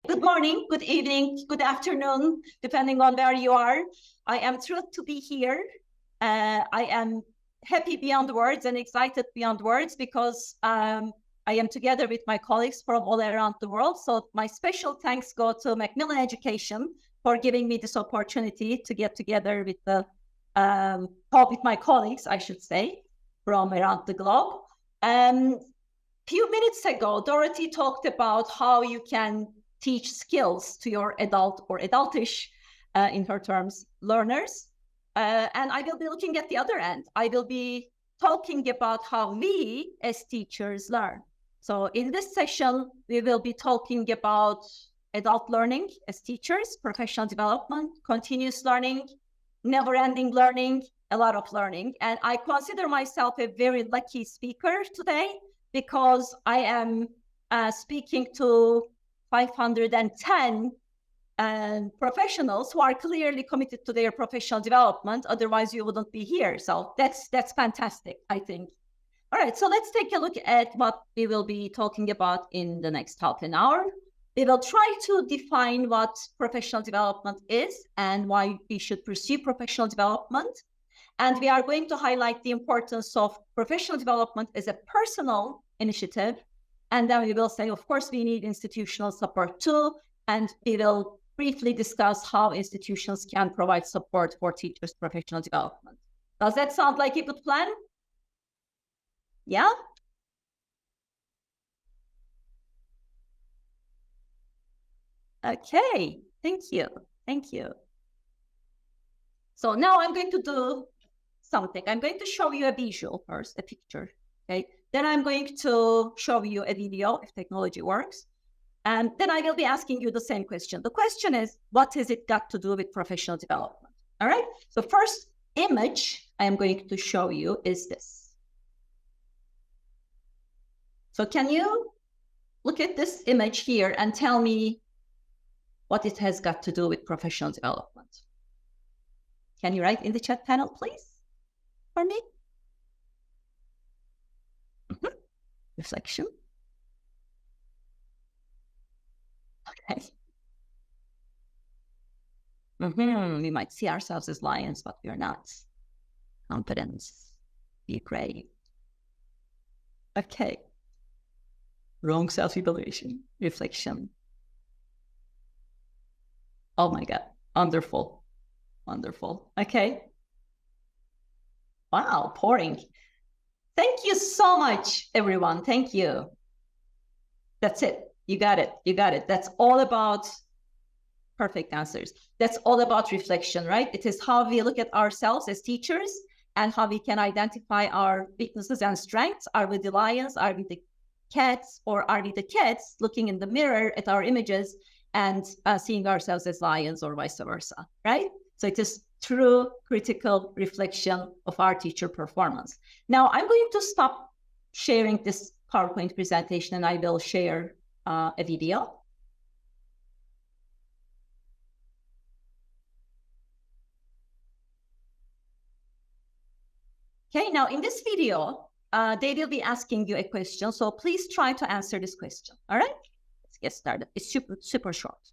Good morning, good evening, good afternoon, depending on where you are. I am thrilled to be here. I am happy beyond words and excited beyond words because I am together with my colleagues from all around the world. So my special thanks go to Macmillan Education for giving me this opportunity to get together with with my colleagues, I should say, from around the globe. Few minutes ago, Dorothy talked about how you can teach skills to your adult or adultish, in her terms, learners. And I will be looking at the other end. I will be talking about how we as teachers learn. So in this session, we will be talking about adult learning as teachers, professional development, continuous learning, never-ending learning, a lot of learning. And I consider myself a very lucky speaker today because I am speaking to 510 professionals who are clearly committed to their professional development. Otherwise, you wouldn't be here. So that's fantastic, I think. All right, so let's take a look at what we will be talking about in the next half an hour. We will try to define what professional development is and why we should pursue professional development. And we are going to highlight the importance of professional development as a personal initiative. And then we will say, of course, we need institutional support too. And we will briefly discuss how institutions can provide support for teachers' professional development. Does that sound like a good plan? Yeah? Okay, thank you. Thank you. So now I'm going to do something. I'm going to show you a visual first, a picture, okay? Then I'm going to show you a video if technology works. And then I will be asking you the same question. The question is, what has it got to do with professional development? All right, so first image I am going to show you is this. So can you look at this image here and tell me what it has got to do with professional development? Can you write in the chat panel, please, for me? Reflection. Okay. We might see ourselves as lions, but we are not. Confidence, be brave. Okay. Wrong self-evaluation, reflection. Oh my God, wonderful, wonderful. Okay. Wow, pouring. Thank you so much, everyone. Thank you. That's it. You got it. You got it. That's all about perfect answers. That's all about reflection, right? It is how we look at ourselves as teachers and how we can identify our weaknesses and strengths. Are we the lions? Are we the cats? Or are we the cats looking in the mirror at our images and seeing ourselves as lions or vice versa, right? So it is true critical reflection of our teacher performance. Now I'm going to stop sharing this PowerPoint presentation and I will share a video. Okay, now in this video, they will be asking you a question. So please try to answer this question. All right, let's get started. It's super short.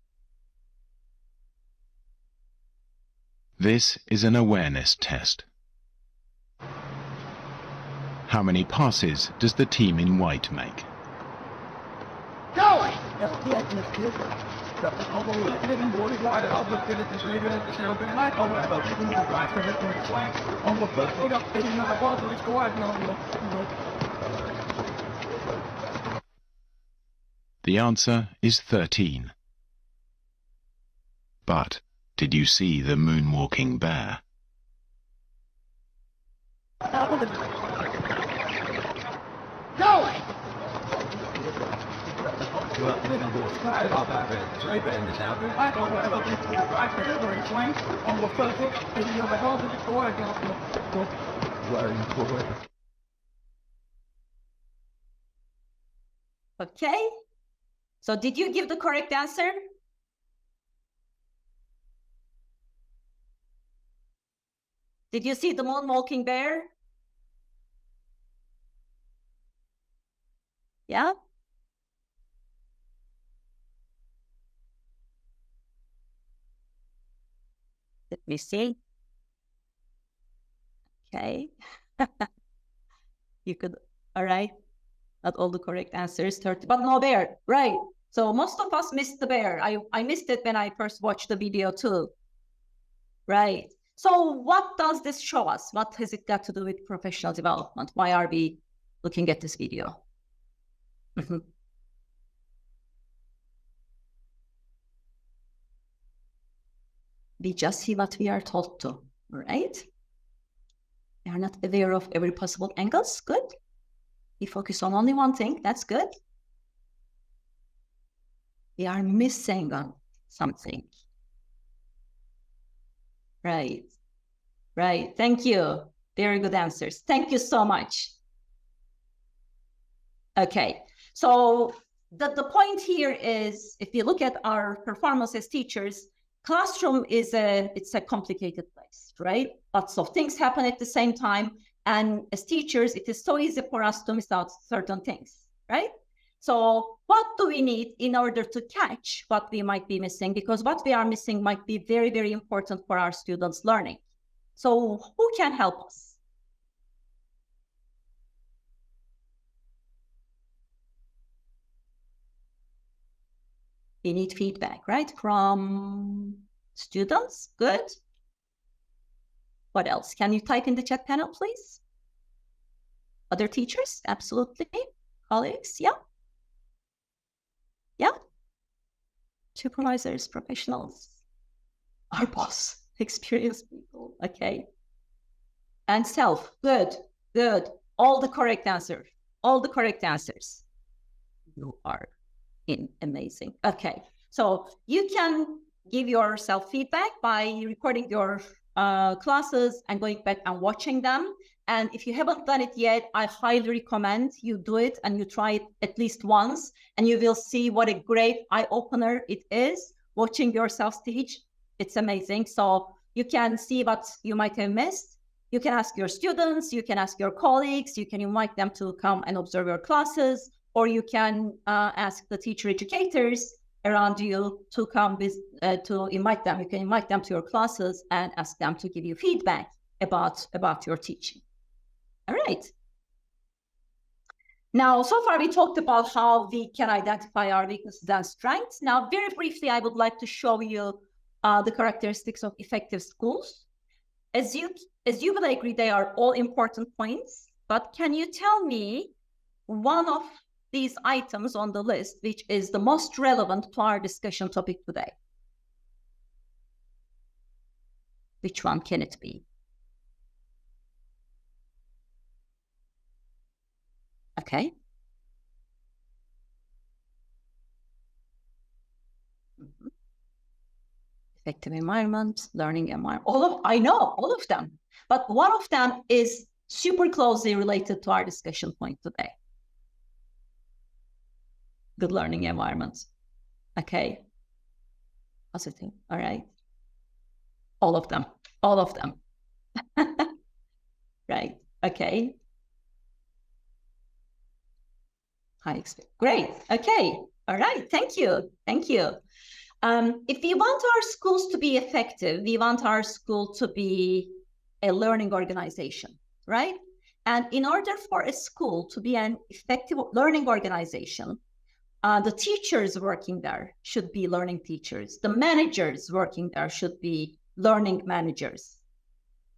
This is an awareness test. How many passes does the team in white make? Go! The answer is 13. But did you see the moonwalking bear? Go! Okay, so did you give the correct answer? Did you see the moonwalking bear? Yeah? me see. Okay. You could, all right. Not all the correct answers, 30, but no bear, right? So most of us missed the bear. I missed it when I first watched the video too. Right. So what does this show us? What has it got to do with professional development? Why are we looking at this video? We just see what we are told to, right? We are not aware of every possible angles. Good. We focus on only one thing. That's good. We are missing on something. Right. Right. Thank you. Very good answers. Thank you so much. Okay. So the point here is, if you look at our performance as teachers, classroom is it's a complicated place, right? Lots of things happen at the same time. And as teachers, it is so easy for us to miss out certain things, right? So what do we need in order to catch what we might be missing? Because what we are missing might be very, very important for our students' learning. So who can help us? We need feedback, right? From students. Good. What else? Can you type in the chat panel, please? Other teachers? Absolutely. Colleagues? Yeah. Yeah. Supervisors, professionals. Our boss, experienced people. Okay. And self. Good. Good. All the correct answers. All the correct answers. You are amazing. Okay. So you can give yourself feedback by recording your classes and going back and watching them. And if you haven't done it yet, I highly recommend you do it and you try it at least once, and you will see what a great eye-opener it is watching yourself teach. It's amazing. So you can see what you might have missed. You can ask your students, you can ask your colleagues, you can invite them to come and observe your classes, or you can ask the teacher educators around you to come with, to invite them. You can invite them to your classes and ask them to give you feedback about your teaching. All right. Now, so far we talked about how we can identify our weaknesses and strengths. Now, very briefly, I would like to show you the characteristics of effective schools. As you will agree, they are all important points, but can you tell me one of these items on the list which is the most relevant to our discussion topic today? Which one can it be? Okay. Effective environment, learning environment, I know all of them, but one of them is super closely related to our discussion point today. Good learning environment. Okay. Positive. All right. All of them. All of them. Right. Okay. High experience. Great. Okay. All right. Thank you. Thank you. If we want our schools to be effective, we want our school to be a learning organization, right? And in order for a school to be an effective learning organization, the teachers working there should be learning teachers. The managers working there should be learning managers.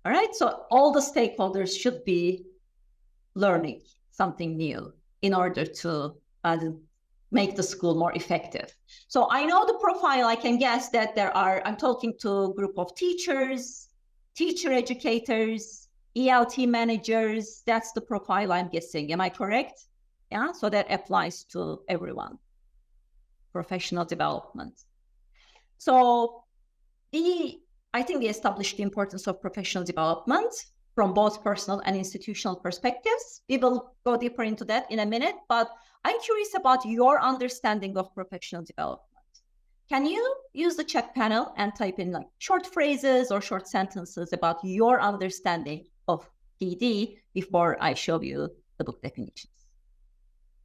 All right, so all the stakeholders should be learning something new in order to make the school more effective. So I know the profile. I can guess that I'm talking to a group of teachers, teacher educators, ELT managers. That's the profile I'm guessing. Am I correct? Yeah, so that applies to everyone. Professional development. So I think we established the importance of professional development from both personal and institutional perspectives. We will go deeper into that in a minute, but I'm curious about your understanding of professional development. Can you use the chat panel and type in like short phrases or short sentences about your understanding of PD before I show you the book definitions?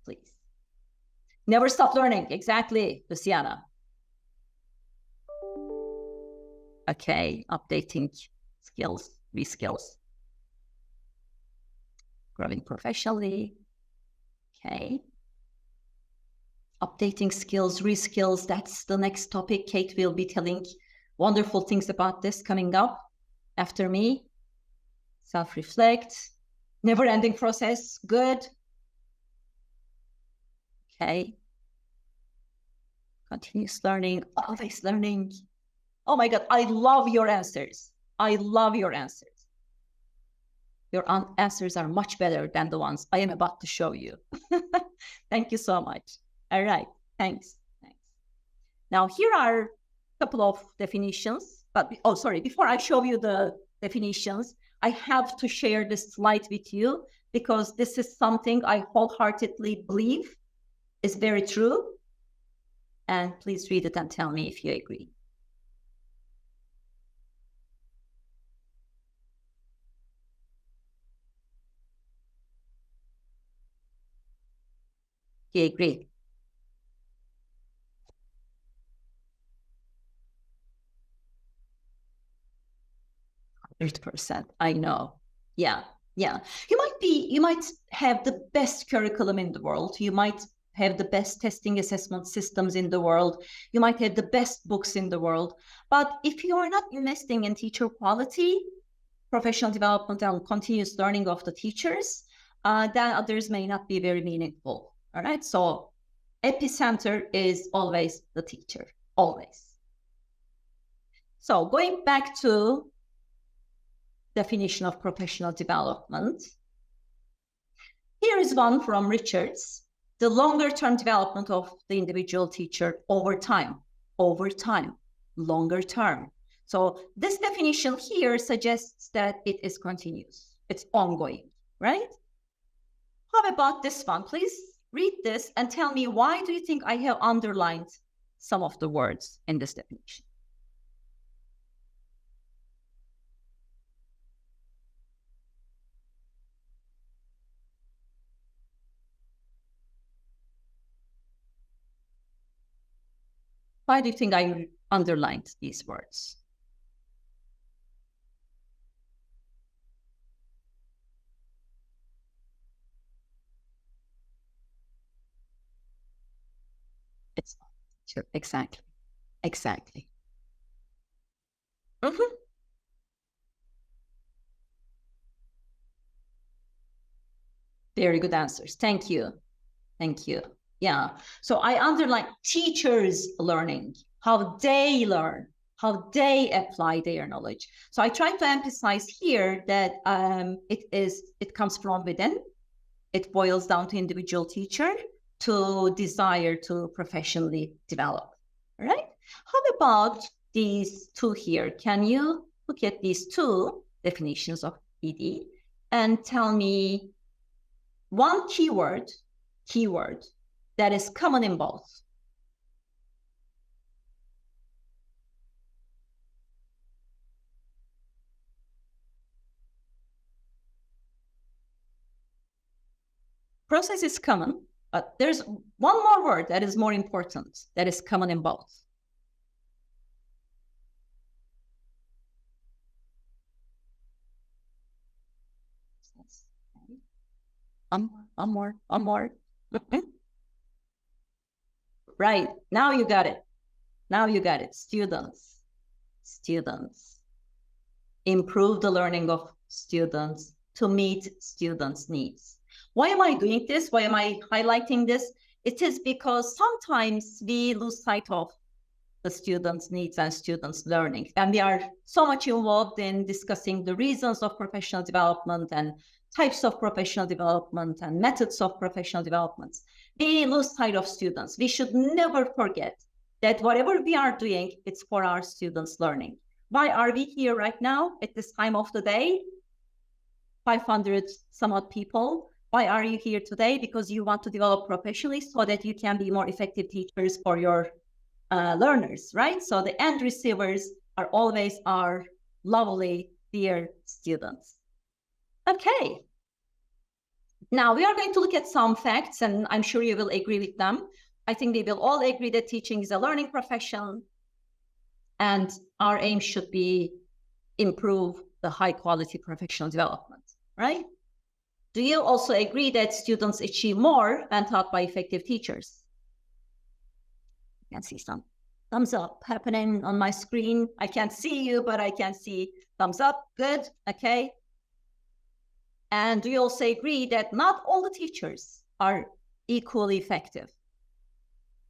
Please. Never stop learning. Exactly, Luciana. Okay, updating skills, re-skills. Growing professionally. Okay. Updating skills, re-skills, that's the next topic. Kate will be telling wonderful things about this coming up after me. Self-reflect, never-ending process, good. Okay. Continuous learning, always learning. Oh my God, I love your answers. I love your answers. Your answers are much better than the ones I am about to show you. Thank you so much. All right, thanks. Now here are a couple of definitions, but oh, sorry, before I show you the definitions, I have to share this slide with you because this is something I wholeheartedly believe is very true. And please read it and tell me if you agree. You agree? 100%. I know. Yeah. You might have the best curriculum in the world. You might have the best testing assessment systems in the world. You might have the best books in the world. But if you are not investing in teacher quality, professional development, and continuous learning of the teachers, then others may not be very meaningful. All right. So epicenter is always the teacher, always. So going back to definition of professional development. Here is one from Richards, the longer term development of the individual teacher over time, longer term. So this definition here suggests that it is continuous, it's ongoing, right? How about this one? Please read this and tell me, why do you think I have underlined some of the words in this definition? Why do you think I underlined these words? It's sure, exactly. Mm-hmm. Very good answers. Thank you. Yeah. So I underline teachers learning, how they learn, how they apply their knowledge. So I try to emphasize here that it comes from within. It boils down to individual teacher to desire to professionally develop. All right. How about these two here? Can you look at these two definitions of PD and tell me one keyword that is common in both? Process is common, but there's one more word that is more important, that is common in both. One more. Right, now you got it. Students. Improve the learning of students to meet students' needs. Why am I doing this? Why am I highlighting this? It is because sometimes we lose sight of the students' needs and students' learning. And we are so much involved in discussing the reasons of professional development and types of professional development and methods of professional development. We lose sight of students. We should never forget that whatever we are doing, it's for our students' learning. Why are we here right now at this time of the day? 500 some odd people. Why are you here today? Because you want to develop professionally so that you can be more effective teachers for your learners, right? So the end receivers are always our lovely, dear students. Okay. Now we are going to look at some facts, and I'm sure you will agree with them. I think we will all agree that teaching is a learning profession. And our aim should be improve the high quality professional development, right? Do you also agree that students achieve more when taught by effective teachers? I can see some thumbs up happening on my screen. I can't see you, but I can see thumbs up. Good, okay. And do you also agree that not all the teachers are equally effective?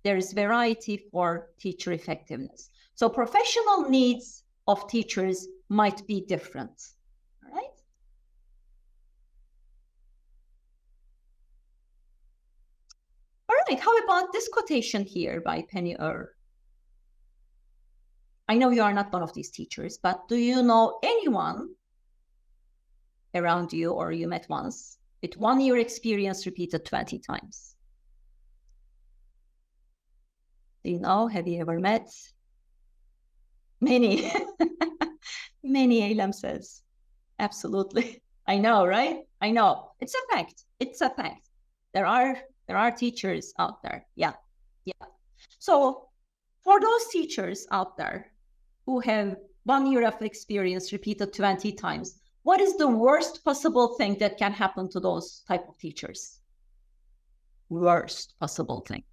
There is variety for teacher effectiveness. So professional needs of teachers might be different, all right? All right, how about this quotation here by Penny Earl? I know you are not one of these teachers, but do you know anyone around you or you met once with 1 year experience repeated 20 times? Do you know, have you ever met? Many, many, Eylem says. Absolutely. I know, right? I know. It's a fact. It's a fact. There are teachers out there. Yeah. So for those teachers out there who have 1 year of experience repeated 20 times, what is the worst possible thing that can happen to those type of teachers? Worst possible thing.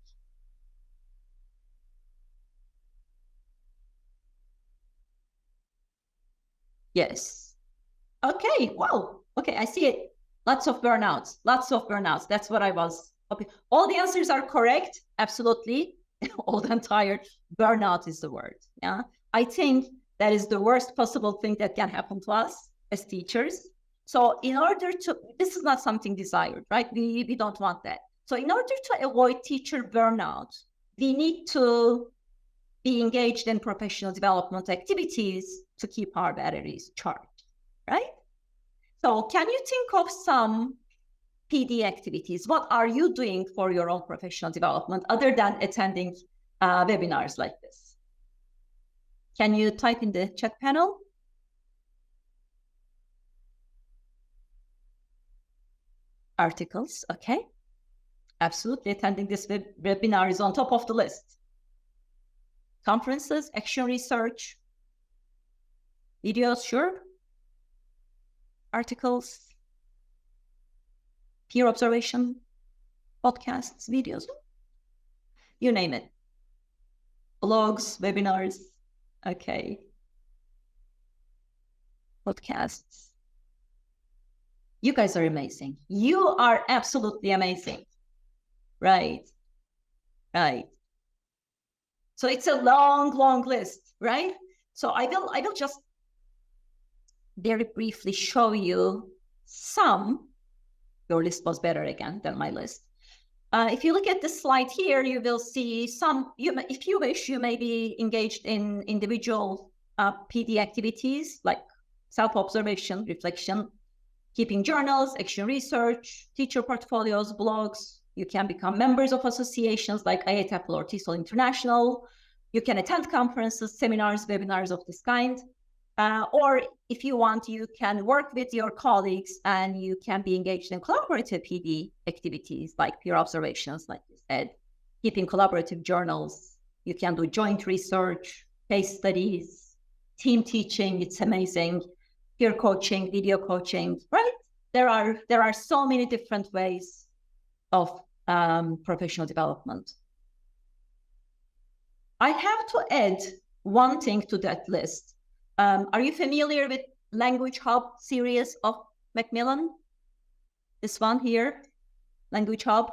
Yes. Okay, well, okay, I see it. Lots of burnouts, lots of burnouts. That's what I was. Okay. All the answers are correct. Absolutely. Old and tired. Burnout is the word. Yeah. I think that is the worst possible thing that can happen to us as teachers. So in order to, this is not something desired, right? We don't want that. So in order to avoid teacher burnout, we need to be engaged in professional development activities to keep our batteries charged, right? So can you think of some PD activities? What are you doing for your own professional development other than attending webinars like this? Can you type in the chat panel? Articles, okay. Absolutely, attending this webinar is on top of the list. Conferences, action research, videos, sure. Articles, peer observation, podcasts, videos, you name it. Blogs, webinars, okay. Podcasts. You guys are amazing. You are absolutely amazing. Right. So it's a long list, right? So I will just very briefly show you some. Your list was better again than my list. If you look at the slide here, you will see some, if you wish, you may be engaged in individual PD activities like self-observation, reflection, keeping journals, action research, teacher portfolios, blogs. You can become members of associations like IATEPL or TESOL International. You can attend conferences, seminars, webinars of this kind. Or if you want, you can work with your colleagues and you can be engaged in collaborative PD activities like peer observations, like you said, keeping collaborative journals. You can do joint research, case studies, team teaching. It's amazing. Peer coaching, video coaching, right? There are so many different ways of professional development. I have to add one thing to that list. Are you familiar with Language Hub series of Macmillan? This one here, Language Hub.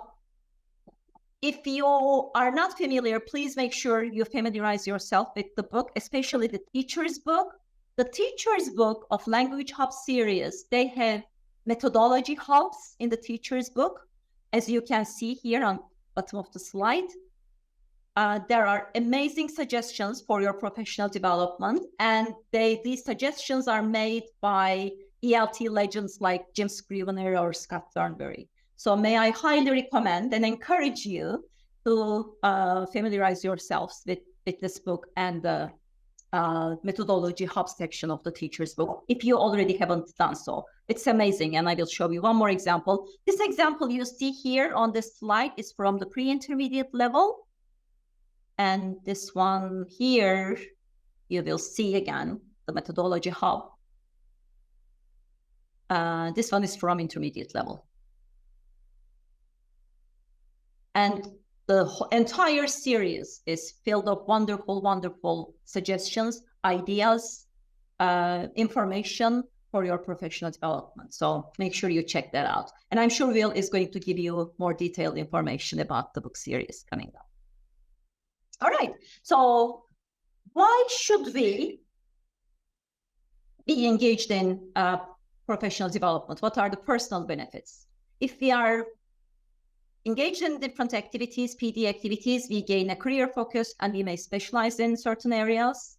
If you are not familiar, please make sure you familiarize yourself with the book, especially the teacher's book. The teacher's book of Language Hub series, they have methodology hubs in the teacher's book. As you can see here on bottom of the slide, there are amazing suggestions for your professional development, and these suggestions are made by ELT legends like Jim Scrivener or Scott Thornberry. So may I highly recommend and encourage you to familiarize yourselves with this book and the methodology hub section of the teacher's book if you already haven't done so. It's amazing, and I will show you one more example. This example you see here on this slide is from the pre-intermediate level. And this one here you will see again the methodology hub. This one is from intermediate level. And the entire series is filled of wonderful, wonderful suggestions, ideas, information for your professional development. So make sure you check that out. And I'm sure Will is going to give you more detailed information about the book series coming up. All right, so why should we be engaged in professional development? What are the personal benefits? If we are engaged in different activities, PD activities, we gain a career focus and we may specialize in certain areas.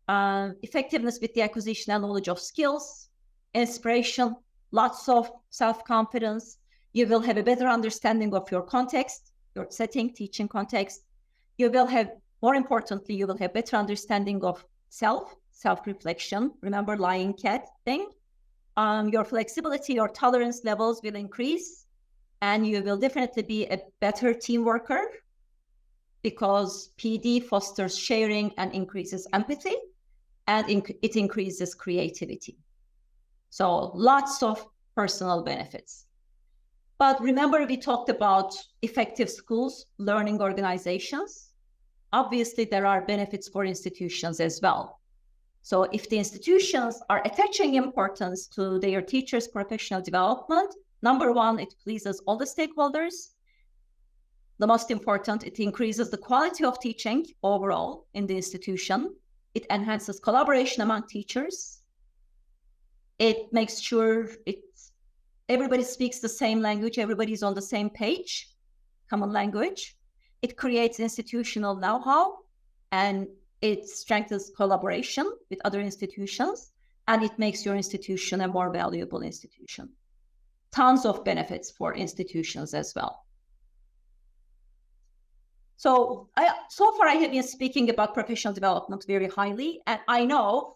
Effectiveness with the acquisition and knowledge of skills, inspiration, lots of self-confidence. You will have a better understanding of your context, your setting, teaching context. You will have, more importantly, you will have better understanding of self-reflection. Remember lying cat thing? Your flexibility, your tolerance levels will increase, and you will definitely be a better team worker because PD fosters sharing and increases empathy, and it increases creativity. So lots of personal benefits. But remember, we talked about effective schools, learning organizations. Obviously, there are benefits for institutions as well. So if the institutions are attaching importance to their teachers' professional development, number one, it pleases all the stakeholders. The most important, it increases the quality of teaching overall in the institution. It enhances collaboration among teachers. It makes sure everybody speaks the same language, everybody's on the same page, common language. It creates institutional know-how, and it strengthens collaboration with other institutions, and it makes your institution a more valuable institution. Tons of benefits for institutions as well. So far I have been speaking about professional development very highly, and I know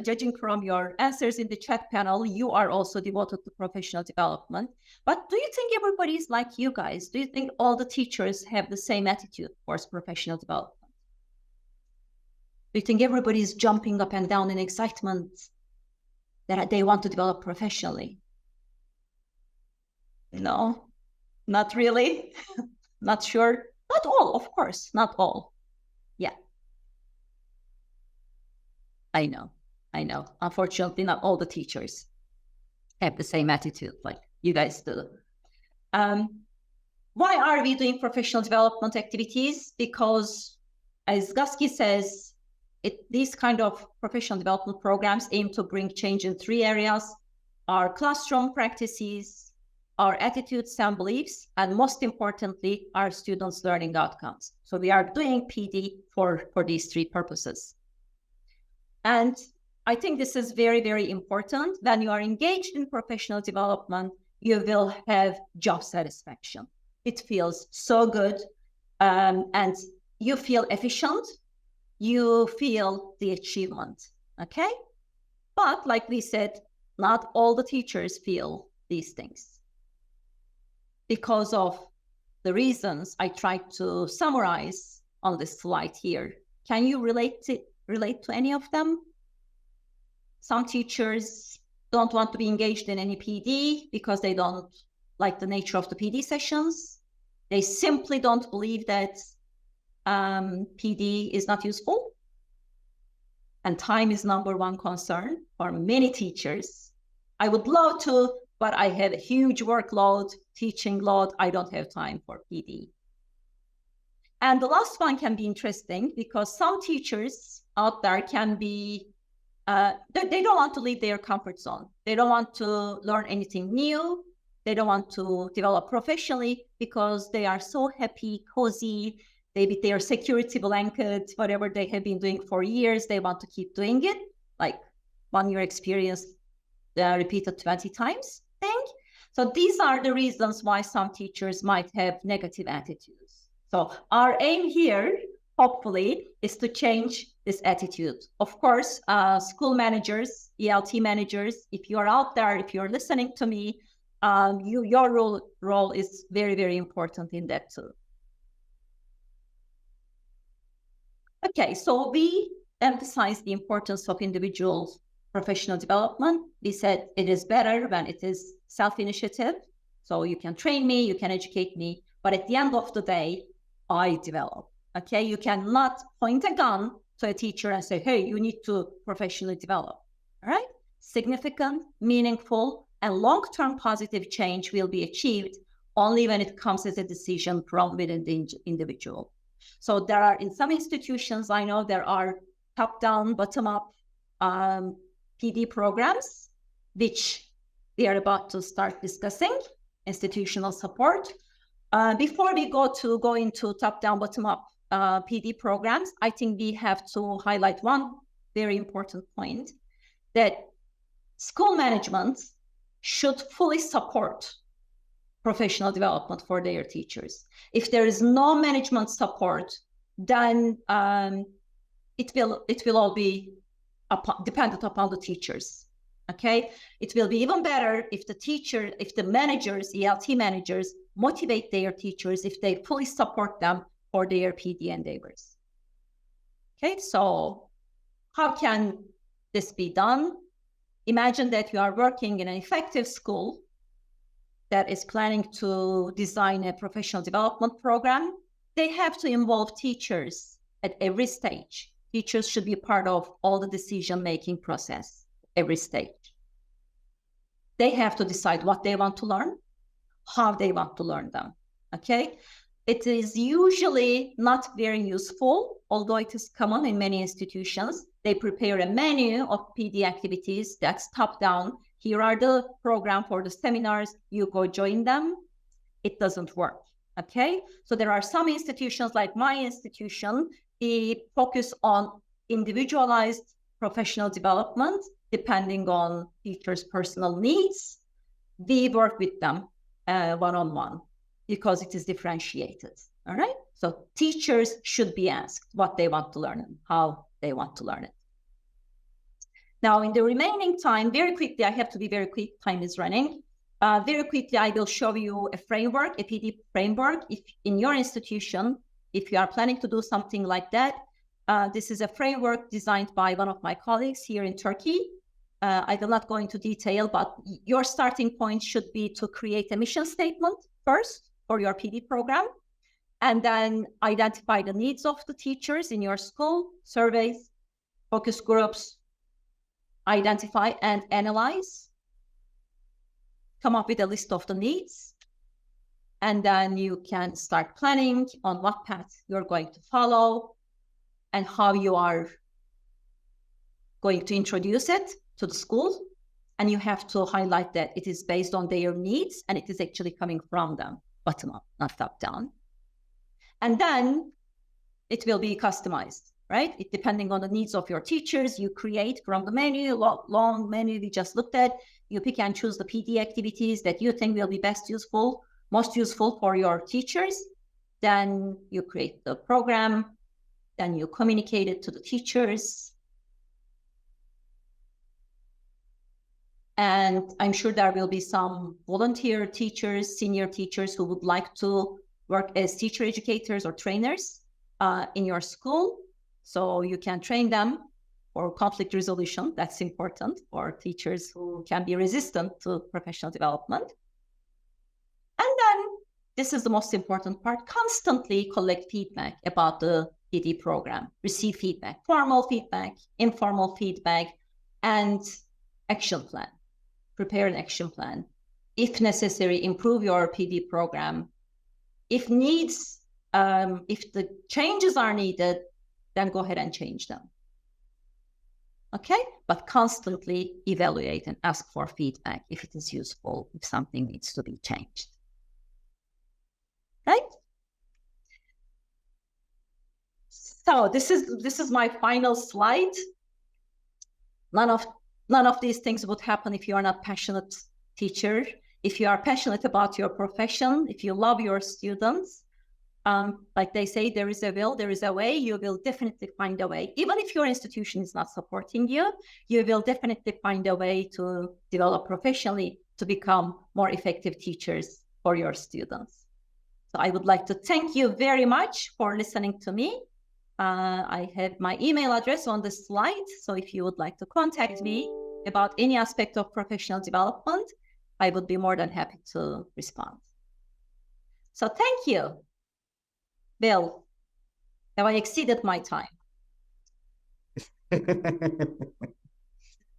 judging from your answers in the chat panel, you are also devoted to professional development. But do you think everybody is like you guys? Do you think all the teachers have the same attitude towards professional development? Do you think everybody is jumping up and down in excitement that they want to develop professionally? No, not really. Not sure. Not all, of course, not all. Yeah. I know. Unfortunately, not all the teachers have the same attitude like you guys do. Why are we doing professional development activities? Because, as Gusky says, these kind of professional development programs aim to bring change in 3 areas: our classroom practices, our attitudes and beliefs, and most importantly, our students' learning outcomes. So we are doing PD for these 3 purposes. And I think this is very, very important. When you are engaged in professional development, you will have job satisfaction. It feels so good, and you feel efficient. You feel the achievement, okay? But like we said, not all the teachers feel these things. Because of the reasons I tried to summarize on this slide here. Can you relate to any of them? Some teachers don't want to be engaged in any PD because they don't like the nature of the PD sessions. They simply don't believe that PD is not useful. And time is number 1 concern for many teachers. I would love to, but I have a huge workload, teaching load. I don't have time for PD. And the last one can be interesting because some teachers out there can be, they don't want to leave their comfort zone. They don't want to learn anything new. They don't want to develop professionally because they are so happy, cozy. They with their security blanket, whatever they have been doing for years, they want to keep doing it. Like 1 year experience, repeated 20 times thing. So these are the reasons why some teachers might have negative attitudes. So our aim here, hopefully, is to change this attitude. Of course, school managers, ELT managers, if you're out there, if you're listening to me, your role is very, very important in that too. Okay, so we emphasized the importance of individual professional development. We said it is better when it is self-initiative. So you can train me, you can educate me, but at the end of the day, I develop. Okay, you cannot point a gun to a teacher and say, hey, you need to professionally develop. All right? Significant, meaningful, and long-term positive change will be achieved only when it comes as a decision from within the individual. So there are, in some institutions, I know there are top-down, bottom-up PD programs, which we are about to start discussing, institutional support. Before we go into top-down, bottom-up PD programs, I think we have to highlight one very important point, that school management should fully support professional development for their teachers. If there is no management support, then it will all be dependent upon the teachers. Okay, it will be even better if the managers, ELT managers, motivate their teachers, if they fully support them for their PD endeavors. Okay, so how can this be done? Imagine that you are working in an effective school that is planning to design a professional development program. They have to involve teachers at every stage. Teachers should be part of all the decision-making process, every stage. They have to decide what they want to learn, how they want to learn them, okay? It is usually not very useful, although it is common in many institutions. They prepare a menu of PD activities that's top-down. Here are the program for the seminars, you go join them. It doesn't work, okay? So there are some institutions like my institution, we focus on individualized professional development depending on teachers' personal needs. We work with them one-on-one because it is differentiated, all right? So teachers should be asked what they want to learn and how they want to learn it. Now, in the remaining time, very quickly, I have to be very quick, time is running. Very quickly, I will show you a framework, a PD framework. If in your institution, if you are planning to do something like that, this is a framework designed by one of my colleagues here in Turkey. I will not go into detail, but your starting point should be to create a mission statement first for your PD program, and then identify the needs of the teachers in your school, surveys, focus groups, identify and analyze, come up with a list of the needs, and then you can start planning on what path you're going to follow and how you are going to introduce it to the school. And you have to highlight that it is based on their needs and it is actually coming from them, bottom up, not top down. And then it will be customized, right? It depending on the needs of your teachers, you create from the menu, long menu we just looked at, you pick and choose the PD activities that you think will be most useful for your teachers. Then you create the program, then you communicate it to the teachers. And I'm sure there will be some volunteer teachers, senior teachers who would like to work as teacher educators or trainers in your school. So you can train them for conflict resolution. That's important for teachers who can be resistant to professional development. And then this is the most important part, constantly collect feedback about the PD program, receive feedback, formal feedback, informal feedback, and action plan. Prepare an action plan. If necessary, improve your PD program. If needs, if the changes are needed, then go ahead and change them. Okay, but constantly evaluate and ask for feedback if it is useful, if something needs to be changed. Right? So this is my final slide. None of these things would happen if you are not passionate teacher. If you are passionate about your profession, if you love your students, like they say, there is a will, there is a way, you will definitely find a way. Even if your institution is not supporting you, you will definitely find a way to develop professionally to become more effective teachers for your students. So I would like to thank you very much for listening to me. I have my email address on the slide. So if you would like to contact me about any aspect of professional development, I would be more than happy to respond. So thank you. Bill, have I exceeded my time?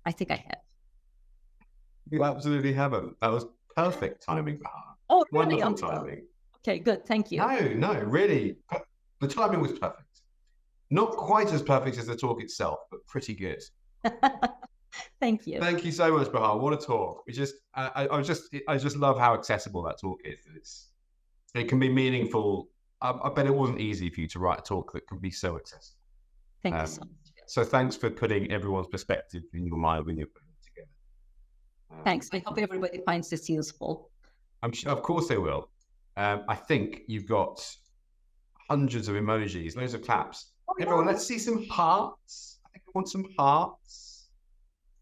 I think I have. You absolutely haven't. That was perfect timing, Bahar. Oh, really? Wonderful timing. Okay, good. Thank you. No, really. The timing was perfect. Not quite as perfect as the talk itself, but pretty good. Thank you. Thank you so much, Bahar. What a talk. I just love how accessible that talk is. It can be meaningful. I bet it wasn't easy for you to write a talk that can be so accessible. Thank you so much. So thanks for putting everyone's perspective in your mind when you're putting it together. Thanks. I hope everybody finds this useful. I'm sure, of course they will. I think you've got hundreds of emojis, loads of claps. Oh, Everyone, yeah. let's see some hearts. I think I want some hearts.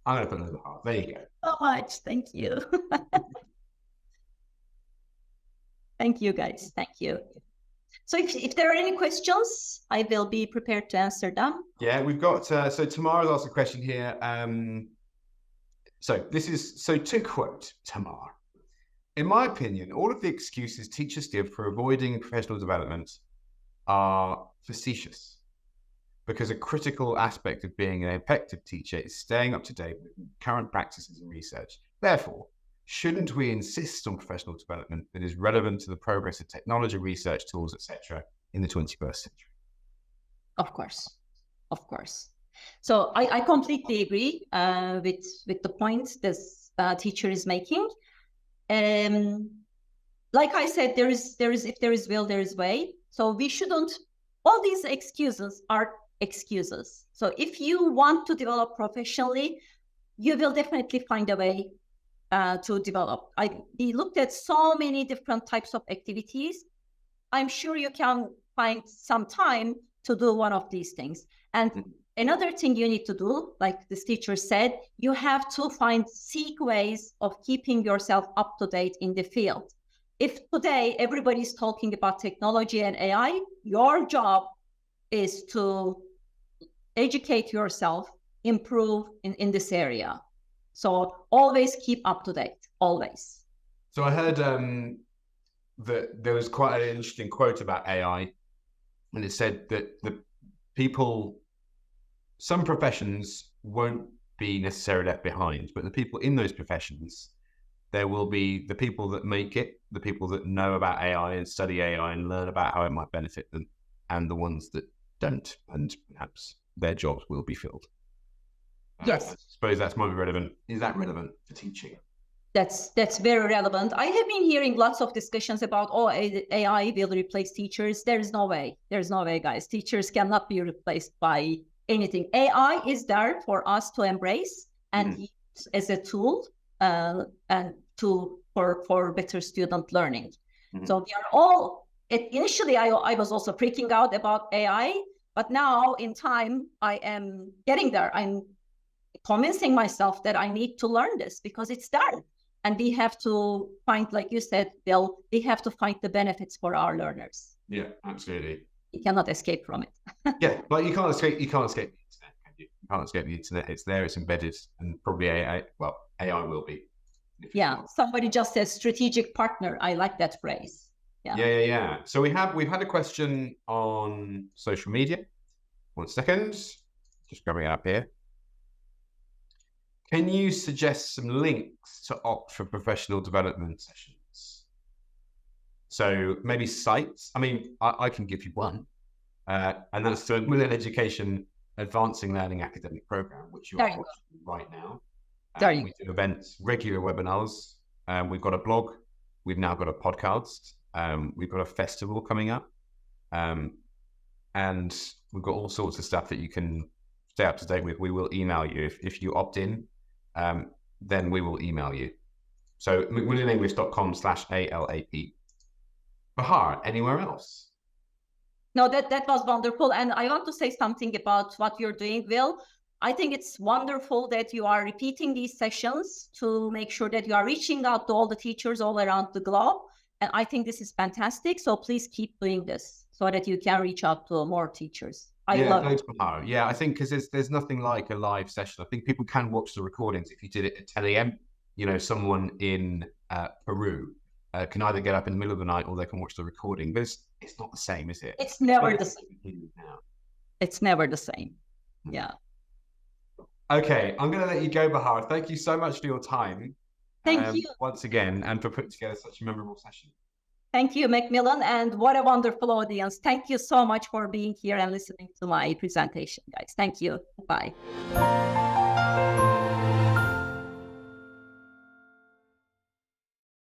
I'm going to put another heart. There you go. So much. Thank you. Thank you, guys. Thank you. So if there are any questions, I will be prepared to answer them. Yeah, we've got, so Tamara's asked a question here. So to quote Tamar, in my opinion, all of the excuses teachers give for avoiding professional development are facetious, because a critical aspect of being an effective teacher is staying up to date with current practices and research. Therefore, shouldn't we insist on professional development that is relevant to the progress of technology, research tools, etc., in the 21st century? Of course. So I completely agree with the point this teacher is making. Like I said, if there is will, there is way. So we shouldn't. All these excuses are excuses. So if you want to develop professionally, you will definitely find a way to develop. We looked at so many different types of activities. I'm sure you can find some time to do one of these things. And another thing you need to do, like this teacher said, you have to seek ways of keeping yourself up to date in the field. If today everybody's talking about technology and AI, your job is to educate yourself, improve in this area. So always keep up to date, always. So I heard that there was quite an interesting quote about AI, and it said that some professions won't be necessarily left behind, but the people in those professions, there will be the people that make it, the people that know about AI and study AI and learn about how it might benefit them, and the ones that don't, and perhaps their jobs will be filled. Yes. I suppose that's more relevant. Is that relevant for teaching? That's very relevant. I have been hearing lots of discussions about, AI will replace teachers. There's no way, guys. Teachers cannot be replaced by anything. AI is there for us to embrace and use as a tool and for better student learning. So we are all, initially I was also freaking out about AI, but now in time I am getting there. I'm convincing myself that I need to learn this because it's there. And we have to find, like you said, Bill, we have to find the benefits for our learners. Yeah, absolutely. You cannot escape from it. Yeah, like you can't escape the internet, can you? You can't escape the internet. It's there, it's embedded, and probably AI will be. Yeah, somebody just says strategic partner. I like that phrase. Yeah. So we've had a question on social media. 1 second, just grabbing it up here. Can you suggest some links to opt for professional development sessions? So maybe sites. I mean, I can give you one, and that's the Macmillan Education Advancing Learning Academic Program, which you are watching right now. We do events, regular webinars. We've got a blog. We've now got a podcast. We've got a festival coming up, and we've got all sorts of stuff that you can stay up to date with. We will email you if you opt in. Then we will email you. So macmillanenglish.com/ALAP. Bahar, anywhere else? No, that was wonderful. And I want to say something about what you're doing, Will. I think it's wonderful that you are repeating these sessions to make sure that you are reaching out to all the teachers all around the globe. And I think this is fantastic. So please keep doing this so that you can reach out to more teachers. I love go it. to Bahar. Yeah, I think because there's nothing like a live session. I think people can watch the recordings if you did it at 10 a.m. You know, someone in Peru can either get up in the middle of the night or they can watch the recording. But it's not the same, is it? It's never the same. It's never the same. Yeah. Okay, I'm going to let you go, Bahar. Thank you so much for your time. Thank you. Once again, and for putting together such a memorable session. Thank you, Macmillan, and what a wonderful audience. Thank you so much for being here and listening to my presentation, guys. Thank you. Bye.